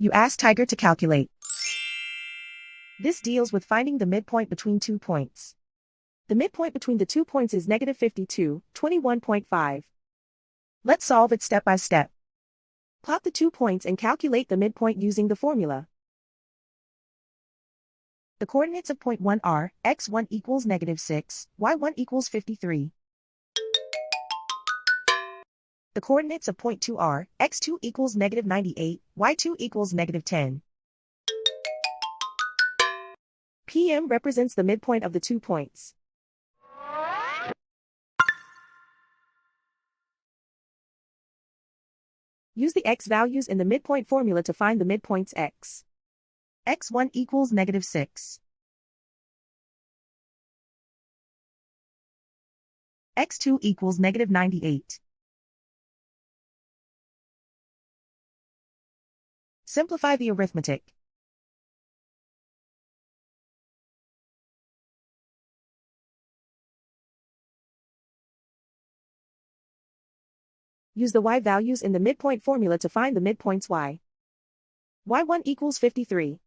You ask Tiger to calculate. This deals with finding the midpoint between 2 points. The midpoint between the 2 points is negative 52, 21.5. Let's solve it step by step. Plot the 2 points and calculate the midpoint using the formula. The coordinates of point 1 are, x1 equals negative 6, y1 equals 53. The coordinates of point 2 are, x2 equals negative 98, y2 equals negative 10. PM represents the midpoint of the 2 points. Use the x values in the midpoint formula to find the midpoints x. x1 equals negative 6. x2 equals negative 98. Simplify the arithmetic. Use the y values in the midpoint formula to find the midpoints y. y1 equals 53.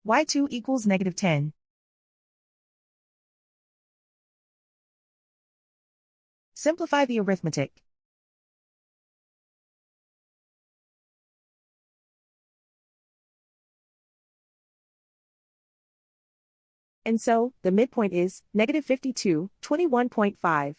y2 equals negative 10. Simplify the arithmetic. And so, the midpoint is negative 52, 21.5.